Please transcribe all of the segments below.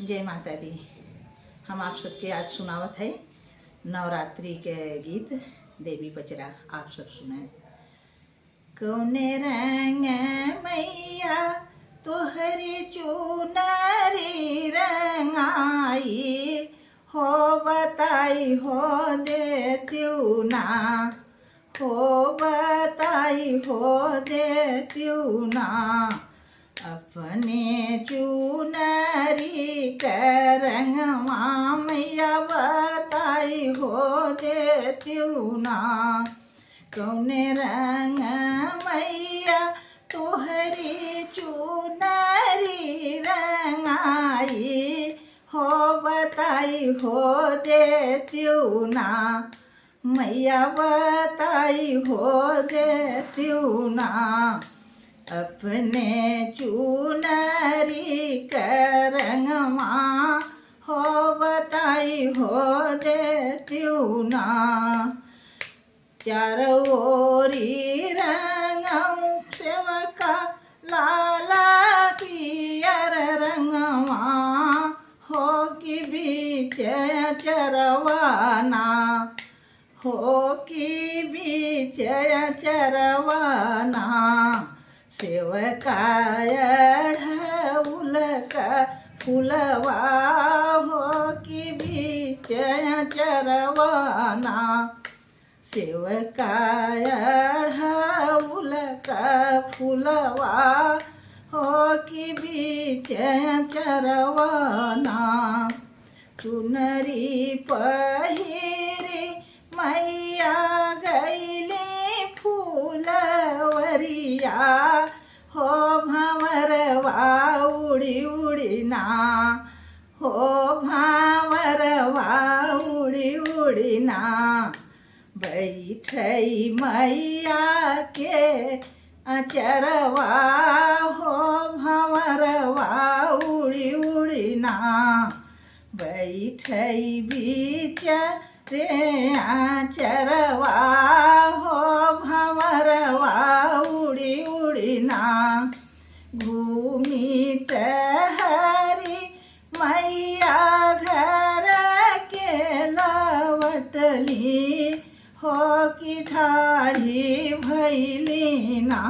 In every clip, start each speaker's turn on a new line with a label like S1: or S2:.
S1: जय माता दी। हम आप सबके आज सुनावत है नवरात्रि के गीत देवी बचरा। आप सब सुने। कौने रंग मैया तोहरी चुनरी रंगाई हो बताई हो देत्यू ना हो बताई हो देत्यू ना अपने चुनरी के रंगवा मैया बताई हो देत्यू ना कौने रंग मैया तोहरी चुनरी रंगाई हो बताई हो देत्यू ना मैया बताई हो देत्यू ना अपने चुनरी के रंगवा हो बताई हो देत्यू ना चारों ओरी रंगऊ सेवका लाला पियर रंगवा हो कि बीच चरवाना हो कि बीच चरवाना सेवकाय ढउलक फुलवा हो कि बीच चरवाना सेवकाय ढउलक फुलवा हो कि बीच चरवाना चुनरी पहिरी मैया गैली फूलवरिया हो भंवरवा उड़ी उड़ीना हो भंवरवा उड़ी उड़ीना बैठई मैया के अचरवा हो भंवरवा उड़ी उड़ीना बैठई बीच रे आचरवा हो भंवरवा उड़ी उड़ीना घूमी टहरी मैया घर के लवटली हो कि ठाढ़ी भैली ना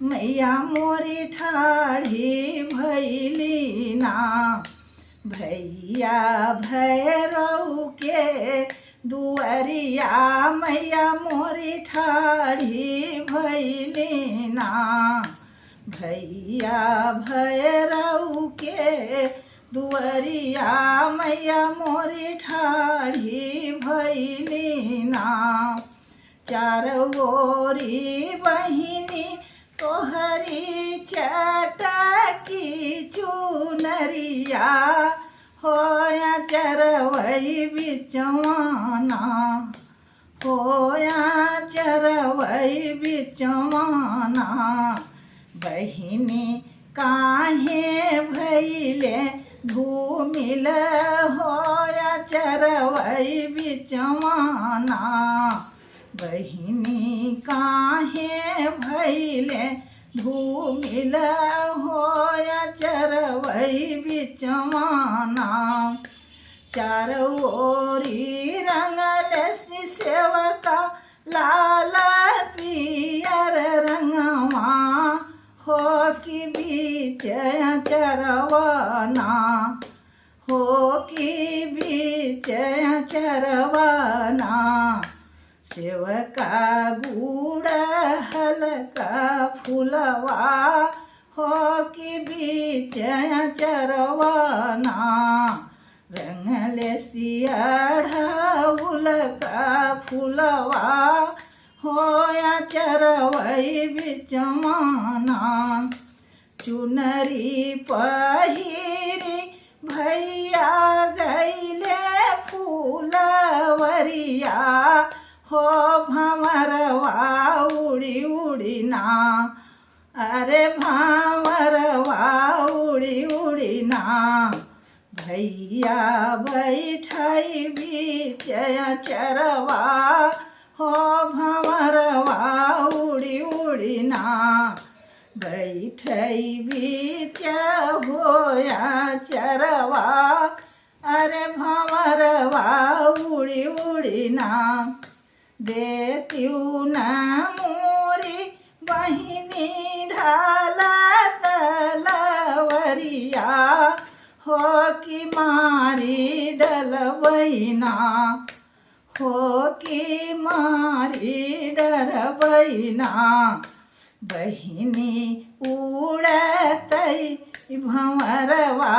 S1: मैया मोरी ठाढ़ी भैली ना भैया भैरव के दुअरिया मैया मोरी ठाढ़ी भैली ना भैया भैरव के दुअरिया मैया मोरी ठाढ़ी भैली ना चारों ओरी बहिनी तोहरी चटकी चुनरिया होया चरवई बिचवाना होया चरवई बिचवाना बहिनी काहे भैले धूमिल होया चरवई बिचवाना बहिनी काहे भैले धूमिल होया चरवई बिचवाना चारों ओरी रंगल सेवका लाल पियर रंगवा हो कि बीच चरवाना हो कि बीच चरवाना सेवका गुड़ हलका फुलवा हो कि बीच चरवाना रंगले ढउलका फुलवा होया चरवई बिचवाना चुनरी पहिरी भैया गैले फूलवरिया हो भंवरवा उड़ी उड़ीना अरे भंवरवा उड़ी उड़ीना भैया बैठई बीच चरवा हो भंवरवा उड़ी उड़ीना बैठई बीच होया चरवा उड़ी उड़ी ना देत्यू न मोरी बहिनी ढाला तलवरिया हो कि मारी डलवैना हो कि मारी डरवैना बहिनी उड़तै भंवरवा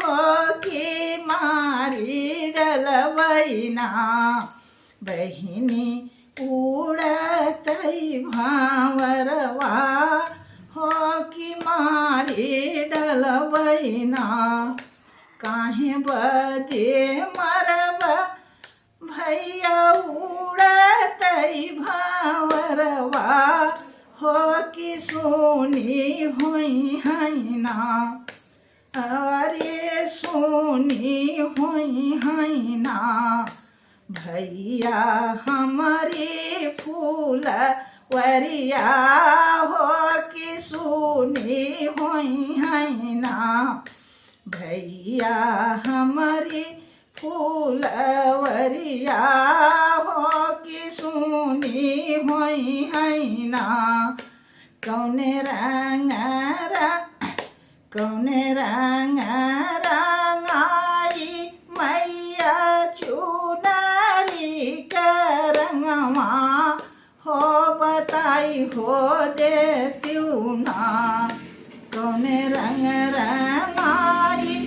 S1: हो कि मारी डलवैना बहिनी उड़तै भंवरवा हो कि मारी डलवैना काहे बदे मरब भैया उड़तै भंवरवा हो कि सोनी होई हैना अरे सोनी होई हैना भैया हमारी फूल वरिया हो कि सोनी होई हैना भैया हमारी फूल वरिया हो कि सोनी होई हैना कौने रंग रंगाई मैया चुनरी करंगवा हो बताई हो देत्यू ना कौने रंग रंगाई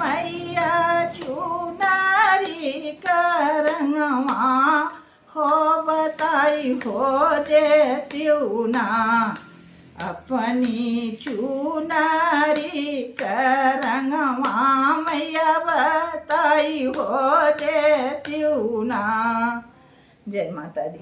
S1: मैया चुनरी करंगवा हो बताई हो देत्यू ना अपनी चुनरी करंगवा मैया बताई हो देत्यू ना। जय माता दी।